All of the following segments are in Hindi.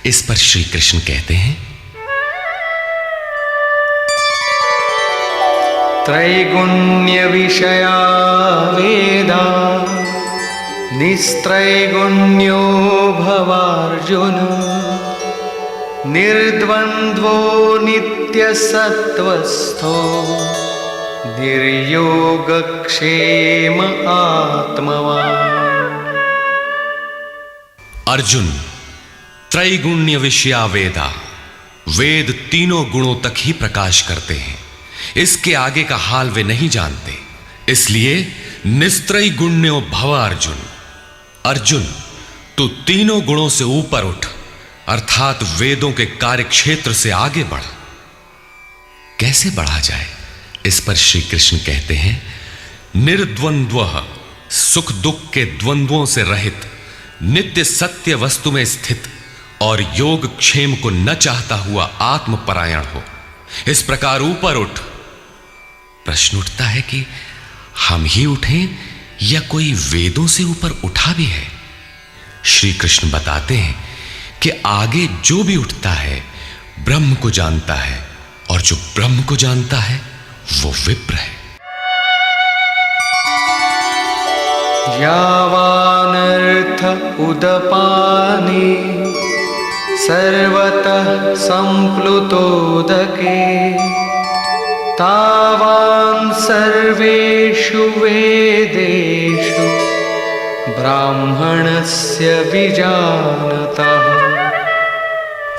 इस पर श्री कृष्ण कहते हैं, त्रैगुण्य विषया वेदा निस्त्रैगुण्यो भवार्जुन निर्द्वन्द्वो नित्यसत्त्वस्थो निर्योगक्षेम आत्मवान्। अर्जुन, त्रैगुण्य विषया वेदा, वेद तीनों गुणों तक ही प्रकाश करते हैं, इसके आगे का हाल वे नहीं जानते, इसलिए निस्त्रय गुण्यो भव अर्जुन। अर्जुन, तू तीनों गुणों से ऊपर उठ, अर्थात वेदों के कार्य क्षेत्र से आगे बढ़। कैसे बढ़ा जाए, इस पर श्री कृष्ण कहते हैं, निर्द्वंद्वः, सुख दुख के द्वंद्वों से रहित, नित्य सत्य वस्तु में स्थित और योग क्षेम को न चाहता हुआ आत्मपरायण हो, इस प्रकार ऊपर उठ। प्रश्न उठता है कि हम ही उठें या कोई वेदों से ऊपर उठा भी है? श्री कृष्ण बताते हैं कि आगे जो भी उठता है ब्रह्म को जानता है, और जो ब्रह्म को जानता है वो विप्र है। यावानर्थ उदपाने सर्वतः संप्लुतोदके तावान् सर्वेषु वेदेषु ब्राह्मणस्य विजानतः।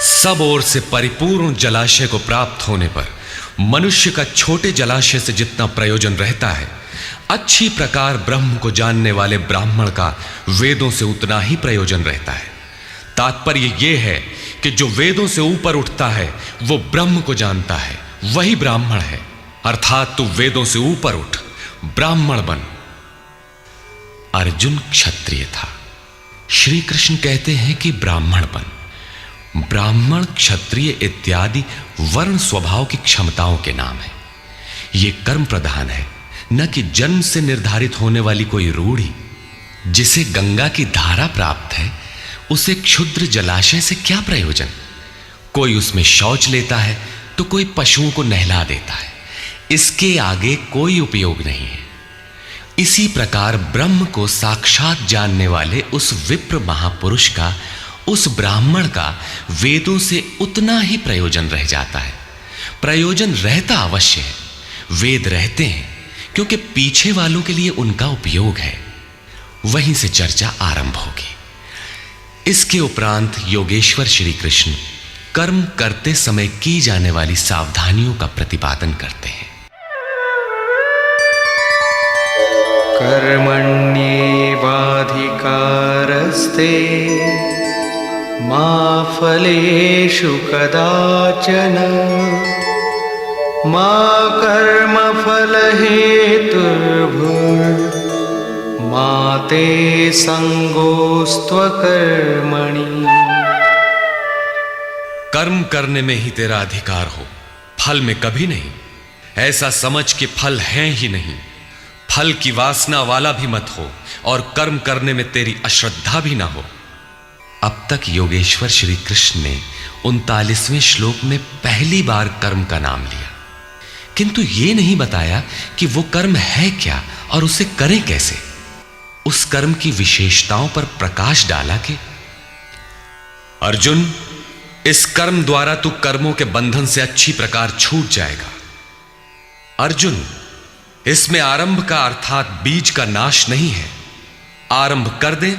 सब ओर से परिपूर्ण जलाशय को प्राप्त होने पर मनुष्य का छोटे जलाशय से जितना प्रयोजन रहता है, अच्छी प्रकार ब्रह्म को जानने वाले ब्राह्मण का वेदों से उतना ही प्रयोजन रहता है। तात्पर्य यह है कि जो वेदों से ऊपर उठता है वो ब्रह्म को जानता है, वही ब्राह्मण है। अर्थात तू वेदों से ऊपर उठ, ब्राह्मण बन। अर्जुन क्षत्रिय था, श्री कृष्ण कहते हैं कि ब्राह्मण बन। ब्राह्मण, क्षत्रिय इत्यादि वर्ण स्वभाव की क्षमताओं के नाम है। यह कर्म प्रधान है, न कि जन्म से निर्धारित होने वाली कोई रूढ़ी। जिसे गंगा की धारा प्राप्त है उसे क्षुद्र जलाशय से क्या प्रयोजन? कोई उसमें शौच लेता है तो कोई पशुओं को नहला देता है, इसके आगे कोई उपयोग नहीं है। इसी प्रकार ब्रह्म को साक्षात जानने वाले उस विप्र महापुरुष का, उस ब्राह्मण का वेदों से उतना ही प्रयोजन रह जाता है। प्रयोजन रहता अवश्य है, वेद रहते हैं क्योंकि पीछे वालों के लिए उनका उपयोग है। वहीं से चर्चा आरंभ होगी। इसके उपरांत योगेश्वर श्री कृष्ण कर्म करते समय की जाने वाली सावधानियों का प्रतिपादन करते हैं। कर्मण्येवाधिकारस्ते मा फलेषु कदाचन मा कर्मफलहेतुर्भुर्मा ते संगोस्त्वकर्मणि। कर्म करने में ही तेरा अधिकार हो, फल में कभी नहीं। ऐसा समझ कि फल है ही नहीं, फल की वासना वाला भी मत हो और कर्म करने में तेरी अश्रद्धा भी ना हो। अब तक योगेश्वर श्री कृष्ण ने 39वें श्लोक में पहली बार कर्म का नाम लिया, किंतु यह नहीं बताया कि वो कर्म है क्या और उसे करें कैसे। उस कर्म की विशेषताओं पर प्रकाश डाला कि अर्जुन, इस कर्म द्वारा तू कर्मों के बंधन से अच्छी प्रकार छूट जाएगा। अर्जुन, इसमें आरंभ का अर्थात बीज का नाश नहीं है। आरंभ कर दे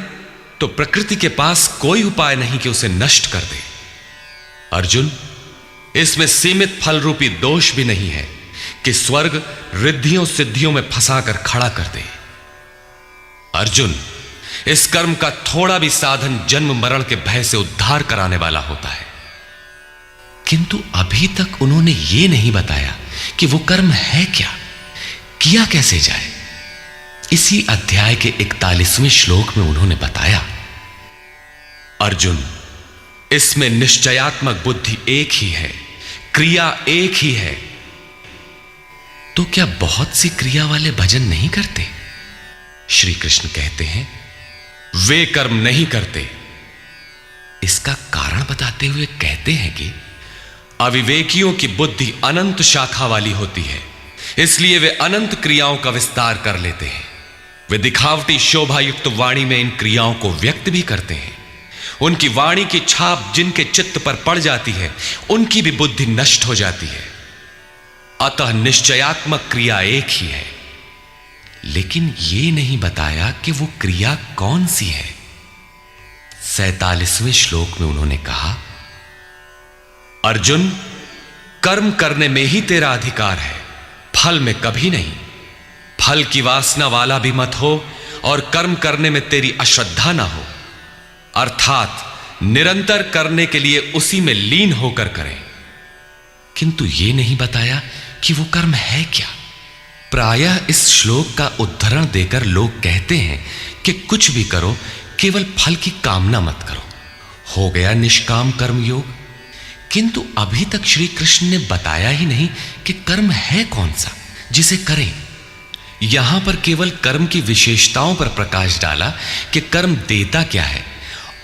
तो प्रकृति के पास कोई उपाय नहीं कि उसे नष्ट कर दे। अर्जुन, इसमें सीमित फल रूपी दोष भी नहीं है कि स्वर्ग रिद्धियों सिद्धियों में फंसाकर खड़ा कर दे। अर्जुन, इस कर्म का थोड़ा भी साधन जन्म मरण के भय से उद्धार कराने वाला होता है। किंतु अभी तक उन्होंने यह नहीं बताया कि वो कर्म है क्या, किया कैसे जाए। इसी अध्याय के 41वें श्लोक में उन्होंने बताया, अर्जुन, इसमें निश्चयात्मक बुद्धि एक ही है, क्रिया एक ही है। तो क्या बहुत सी क्रिया वाले भजन नहीं करते? श्री कृष्ण कहते हैं, वे कर्म नहीं करते इसका कारण बताते हुए कहते हैं कि अविवेकियों की बुद्धि अनंत शाखा वाली होती है, इसलिए वे अनंत क्रियाओं का विस्तार कर लेते हैं। वे दिखावटी शोभा युक्त वाणी में इन क्रियाओं को व्यक्त भी करते हैं। उनकी वाणी की छाप जिनके चित्त पर पड़ जाती है, उनकी भी बुद्धि नष्ट हो जाती है। अतः निश्चयात्मक क्रिया एक ही है, लेकिन यह नहीं बताया कि वो क्रिया कौन सी है। 47वें श्लोक में उन्होंने कहा, अर्जुन, कर्म करने में ही तेरा अधिकार है, फल में कभी नहीं। फल की वासना वाला भी मत हो और कर्म करने में तेरी अश्रद्धा ना हो, अर्थात निरंतर करने के लिए उसी में लीन होकर करें। किंतु यह नहीं बताया कि वो कर्म है क्या। प्रायः इस श्लोक का उद्धरण देकर लोग कहते हैं कि कुछ भी करो, केवल फल की कामना मत करो, हो गया निष्काम कर्म योग। किंतु अभी तक श्री कृष्ण ने बताया ही नहीं कि कर्म है कौन सा जिसे करें। यहां पर केवल कर्म की विशेषताओं पर प्रकाश डाला कि कर्म देता क्या है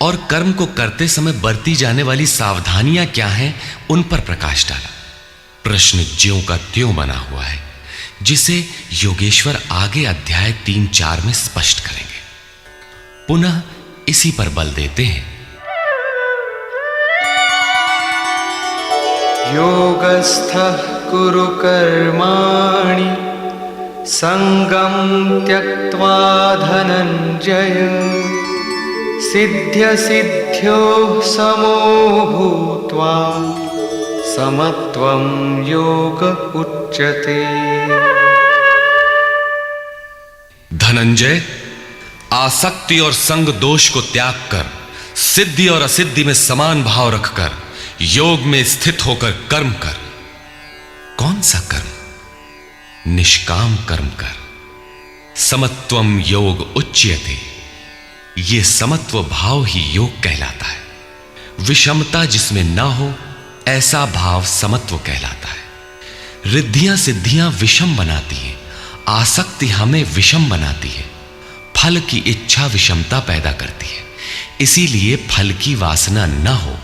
और कर्म को करते समय बरती जाने वाली सावधानियां क्या हैं, उन पर प्रकाश डाला। प्रश्न ज्यों का त्यों बना हुआ है, जिसे योगेश्वर आगे अध्याय 3-4 में स्पष्ट करेंगे। पुनः इसी पर बल देते हैं। योगस्थः कुरु कर्माणि संगं त्यक्त्वा धनंजय सिद्ध्य सिद्ध्योः समो भूत्वा समत्वं योग उच्यते। धनंजय, आसक्ति और संग दोष को त्याग कर सिद्धि और असिद्धि में समान भाव रखकर योग में स्थित होकर कर्म कर। कौन सा कर्म? निष्काम कर्म कर। समत्वम योग उच्यते। यह समत्व भाव ही योग कहलाता है। विषमता जिसमें ना हो, ऐसा भाव समत्व कहलाता है। रिद्धियां सिद्धियां विषम बनाती हैं, आसक्ति हमें विषम बनाती है। फल की इच्छा विषमता पैदा करती है, इसीलिए फल की वासना न हो,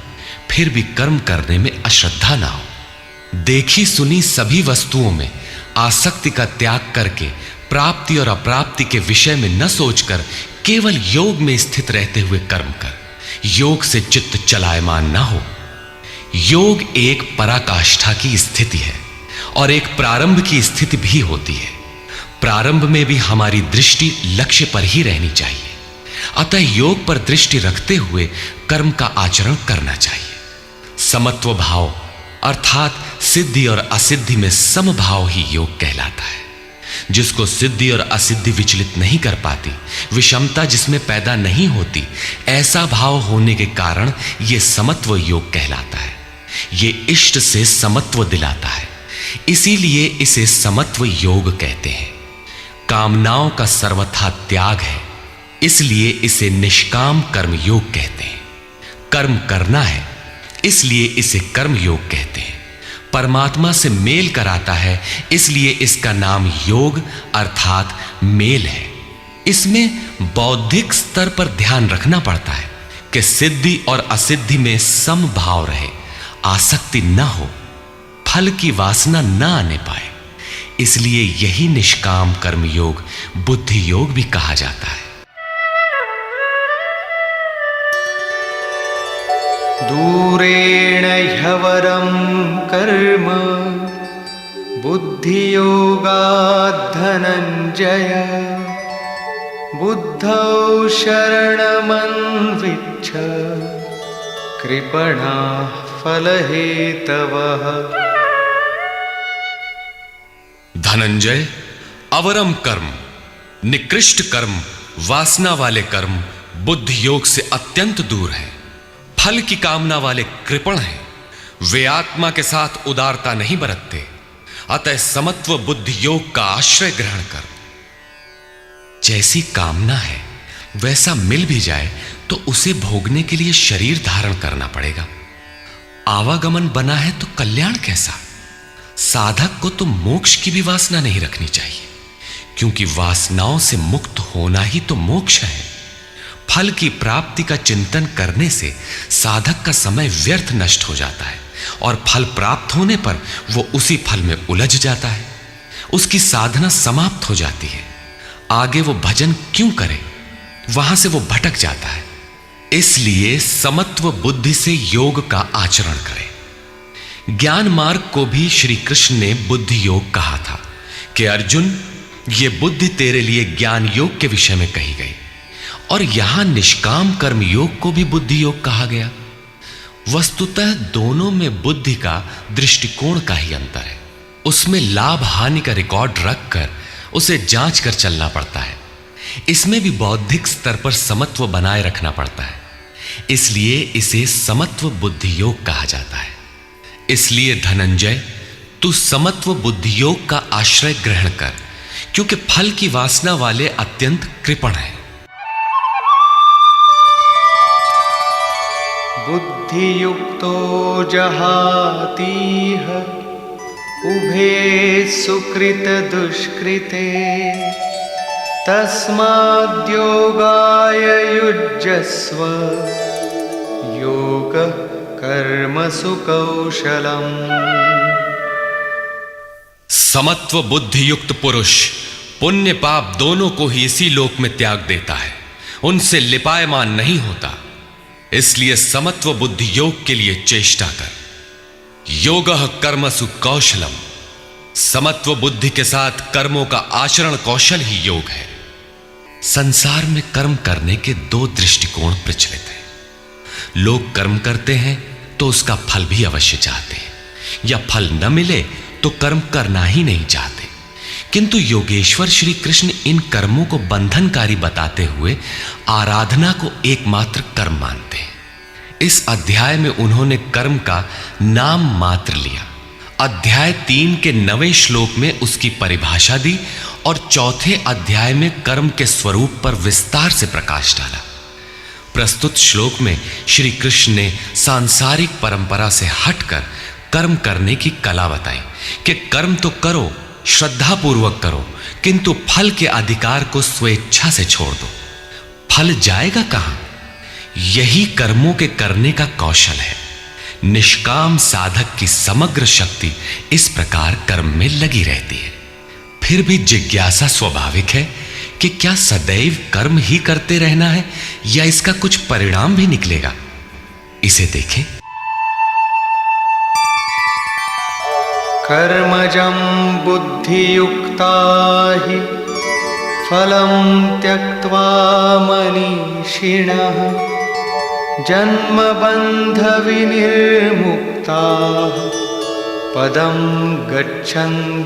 फिर भी कर्म करने में अश्रद्धा ना हो। देखी सुनी सभी वस्तुओं में आसक्ति का त्याग करके प्राप्ति और अप्राप्ति के विषय में न सोचकर केवल योग में स्थित रहते हुए कर्म कर। योग से चित्त चलायमान ना हो। योग एक पराकाष्ठा की स्थिति है और एक प्रारंभ की स्थिति भी होती है। प्रारंभ में भी हमारी दृष्टि लक्ष्य पर ही रहनी चाहिए। अतः योग पर दृष्टि रखते हुए कर्म का आचरण करना चाहिए। समत्व भाव अर्थात सिद्धि और असिद्धि में समभाव ही योग कहलाता है। जिसको सिद्धि और असिद्धि विचलित नहीं कर पाती, विषमता जिसमें पैदा नहीं होती, ऐसा भाव होने के कारण यह समत्व योग कहलाता है। यह इष्ट से समत्व दिलाता है, इसीलिए इसे समत्व योग कहते हैं। कामनाओं का सर्वथा त्याग है, इसलिए इसे निष्काम कर्म योग कहते हैं। कर्म करना है, इसलिए इसे कर्म योग कहते हैं। परमात्मा से मेल कराता है, इसलिए इसका नाम योग अर्थात मेल है। इसमें बौद्धिक स्तर पर ध्यान रखना पड़ता है कि सिद्धि और असिद्धि में समभाव रहे, आसक्ति न हो, फल की वासना न आने पाए। इसलिए यही निष्काम कर्म योग बुद्धि योग भी कहा जाता है। दूरेण ह्यवरं कर्म बुद्धियोगात् धनंजय बुद्धौ शरणमन्विच्छ कृपणाः फलहेतवः। धनंजय, अवरम कर्म, निकृष्ट कर्म, वासना वाले कर्म बुद्धि योग से अत्यंत दूर है। फल की कामना वाले कृपण हैं, वे आत्मा के साथ उदारता नहीं बरतते। अतः समत्व बुद्धि योग का आश्रय ग्रहण कर। जैसी कामना है वैसा मिल भी जाए तो उसे भोगने के लिए शरीर धारण करना पड़ेगा। आवागमन बना है तो कल्याण कैसा। साधक को तो मोक्ष की भी वासना नहीं रखनी चाहिए, क्योंकि वासनाओं से मुक्त होना ही तो मोक्ष है। फल की प्राप्ति का चिंतन करने से साधक का समय व्यर्थ नष्ट हो जाता है और फल प्राप्त होने पर वो उसी फल में उलझ जाता है। उसकी साधना समाप्त हो जाती है। आगे वो भजन क्यों करे, वहां से वो भटक जाता है। इसलिए समत्व बुद्धि से योग का आचरण करें। ज्ञान मार्ग को भी श्री कृष्ण ने बुद्धि योग कहा था कि अर्जुन, ये बुद्धि तेरे लिए ज्ञान योग के विषय में कही गई। और यहां निष्काम कर्म योग को भी बुद्धि योग कहा गया। वस्तुतः दोनों में बुद्धि का दृष्टिकोण का ही अंतर है। उसमें लाभ हानि का रिकॉर्ड रखकर उसे जांच कर चलना पड़ता है। इसमें भी बौद्धिक स्तर पर समत्व बनाए रखना पड़ता है। इसलिए इसे समत्व बुद्धि योग कहा जाता है। इसलिए धनंजय, तू समत्व बुद्धि योग का आश्रय ग्रहण कर, क्योंकि फल की वासना वाले अत्यंत कृपण हैं। बुद्धियुक्तो जहातीह उभे सुकृत दुष्कृते तस्माद्योगाय युज्यस्व योग कर्मसु कौशलम्। समत्व बुद्धि युक्त पुरुष पुण्य पाप दोनों को ही इसी लोक में त्याग देता है, उनसे लिपायमान नहीं होता। इसलिए समत्व बुद्धि योग के लिए चेष्टा कर। योगः कर्मसु कौशलम। समत्व बुद्धि के साथ कर्मों का आचरण कौशल ही योग है। संसार में कर्म करने के दो दृष्टिकोण प्रचलित हैं। लोग कर्म करते हैं तो उसका फल भी अवश्य चाहते हैं, या फल न मिले तो कर्म करना ही नहीं चाहते। किंतु योगेश्वर श्री कृष्ण इन कर्मों को बंधनकारी बताते हुए आराधना को एकमात्र कर्म मानते हैं। इस अध्याय में उन्होंने कर्म का नाम मात्र लिया। अध्याय 3 के 9वें श्लोक में उसकी परिभाषा दी और चौथे अध्याय में कर्म के स्वरूप पर विस्तार से प्रकाश डाला। प्रस्तुत श्लोक में श्री कृष्ण ने सांसारिक परंपरा से हटकर कर्म करने की कला बताई कि कर्म तो करो, श्रद्धापूर्वक करो, किंतु फल के अधिकार को स्वेच्छा से छोड़ दो। फल जाएगा कहां? यही कर्मों के करने का कौशल है। निष्काम साधक की समग्र शक्ति इस प्रकार कर्म में लगी रहती है। फिर भी जिज्ञासा स्वाभाविक है कि क्या सदैव कर्म ही करते रहना है या इसका कुछ परिणाम भी निकलेगा? इसे देखें। कर्मजं बुद्धियुक्ता हि फलं त्यक्त्वा मनीषिणः जन्मबन्धविनिर्मुक्ताः पदं गच्छन्त्यनामयम्।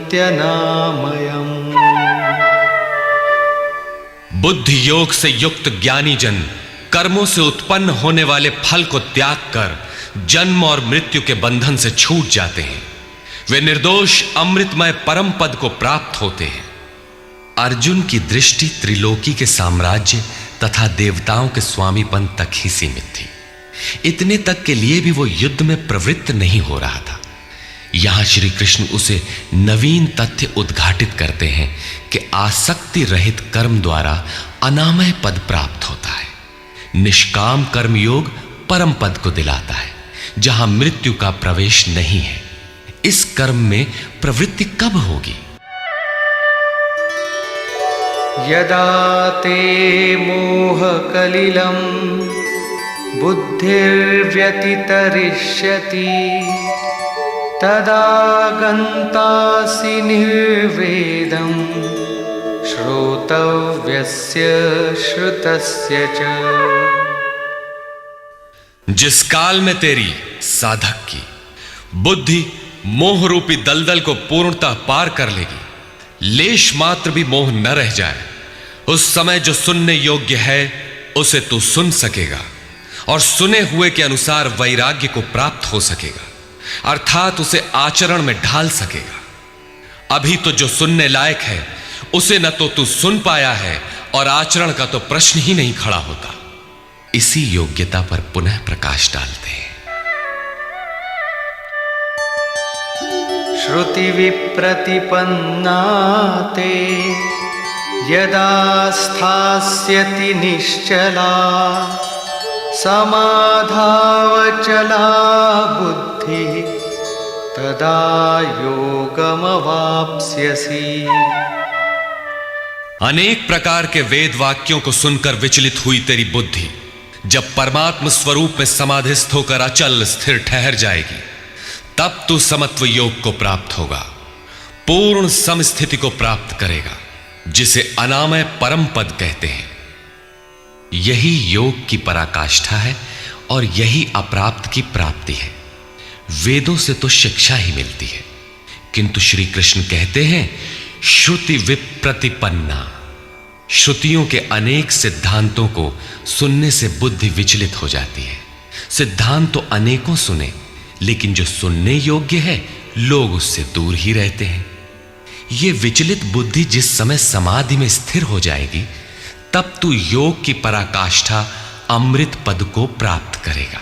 बुद्धि योग से युक्त ज्ञानी जन कर्मों से उत्पन्न होने वाले फल को त्याग कर जन्म और मृत्यु के बंधन से छूट जाते हैं। वे निर्दोष अमृतमय परम पद को प्राप्त होते हैं। अर्जुन की दृष्टि त्रिलोकी के साम्राज्य तथा देवताओं के स्वामीपन तक ही सीमित थी। इतने तक के लिए भी वो युद्ध में प्रवृत्त नहीं हो रहा था। यहां श्री कृष्ण उसे नवीन तथ्य उद्घाटित करते हैं कि आसक्ति रहित कर्म द्वारा अनामय पद प्राप्त होता है। निष्काम कर्म योग परम पद को दिलाता है, जहां मृत्यु का प्रवेश नहीं है। इस कर्म में प्रवृत्ति कब होगी? यदा ते मोह कलिलं बुद्धिर्व्यतितरिष्यति तदा गन्तासि निर्वेदं श्रोतव्यस्य श्रुतस्य च। जिस काल में तेरी साधक की बुद्धि मोह रूपी दलदल को पूर्णतः पार कर लेगी, लेश मात्र भी मोह न रह जाए, उस समय जो सुनने योग्य है उसे तू सुन सकेगा और सुने हुए के अनुसार वैराग्य को प्राप्त हो सकेगा, अर्थात उसे आचरण में ढाल सकेगा। अभी तो जो सुनने लायक है उसे न तो तू सुन पाया है और आचरण का तो प्रश्न ही नहीं खड़ा होता। इसी योग्यता पर पुनः प्रकाश डालते हैं। श्रुति विप्रतिपन्ना ते यदा स्थास्यति निश्चला समाधावचला बुद्धिः तदा योगमवाप्स्यसि। अनेक प्रकार के वेद वाक्यों को सुनकर विचलित हुई तेरी बुद्धि जब परमात्म स्वरूप में समाधिस्थ होकर अचल स्थिर ठहर जाएगी, तब तू समत्व योग को प्राप्त होगा, पूर्ण समस्थिति को प्राप्त करेगा, जिसे अनामय परम पद कहते हैं। यही योग की पराकाष्ठा है और यही अप्राप्त की प्राप्ति है। वेदों से तो शिक्षा ही मिलती है, किंतु श्री कृष्ण कहते हैं श्रुति विप्रतिपन्ना। श्रुतियों के अनेक सिद्धांतों को सुनने से बुद्धि विचलित हो जाती है। सिद्धांत तो अनेकों सुने, लेकिन जो सुनने योग्य है लोग उससे दूर ही रहते हैं। ये विचलित बुद्धि जिस समय समाधि में स्थिर हो जाएगी, तब तू योग की पराकाष्ठा अमृत पद को प्राप्त करेगा।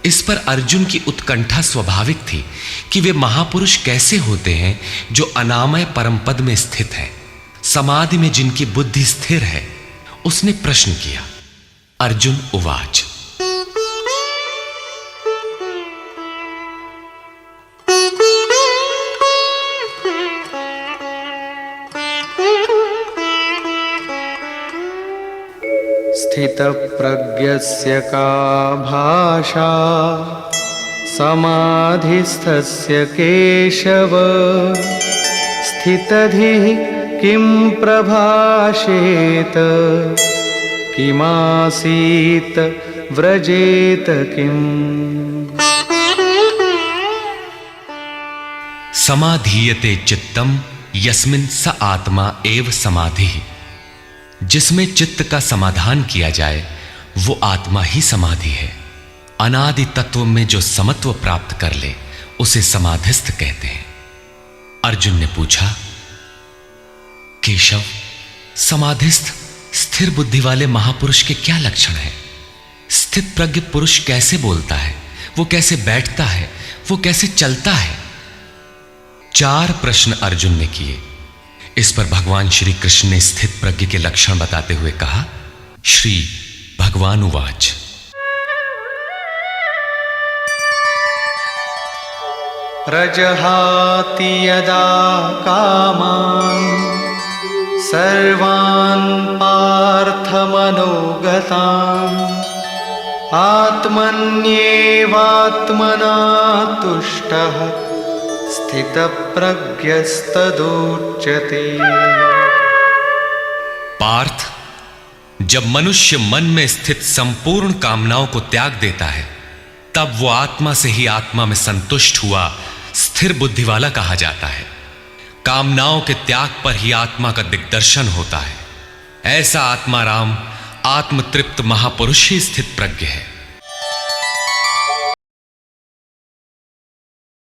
इस पर अर्जुन की उत्कंठा स्वाभाविक थी कि वे महापुरुष कैसे होते हैं जो अनामय परम पद में स्थित हैं, समाधि में जिनकी बुद्धि स्थिर है। उसने प्रश्न किया। अर्जुन उवाच, स्थितप्रज्ञस्य का भाषा समाधिस्थस्य केशव स्थितधिः किं प्रभाषेत किमासीत व्रजेत किम्। समाधीयते चित्तम यस्मिन् स आत्मा एव समाधिः। जिसमें चित्त का समाधान किया जाए वो आत्मा ही समाधि है। अनादि तत्व में जो समत्व प्राप्त कर ले उसे समाधिस्थ कहते हैं। अर्जुन ने पूछा, केशव, समाधिस्थ स्थिर बुद्धि वाले महापुरुष के क्या लक्षण हैं? स्थित प्रज्ञ पुरुष कैसे बोलता है, वो कैसे बैठता है, वो कैसे चलता है? 4 प्रश्न अर्जुन ने किए। इस पर भगवान श्री कृष्ण ने स्थित प्रज्ञ के लक्षण बताते हुए कहा। श्री भगवान उवाच, प्रजहाति यदा कामान् सर्वान् पार्थमनोगतान् आत्मन्येवात्मना तुष्टः स्थितप्रज्ञस्तदुच्यते। पार्थ, जब मनुष्य मन में स्थित संपूर्ण कामनाओं को त्याग देता है, तब वो आत्मा से ही आत्मा में संतुष्ट हुआ स्थिर बुद्धि वाला कहा जाता है। कामनाओं के त्याग पर ही आत्मा का दिग्दर्शन होता है। ऐसा आत्माराम आत्मतृप्त महापुरुष ही स्थित प्रज्ञ है।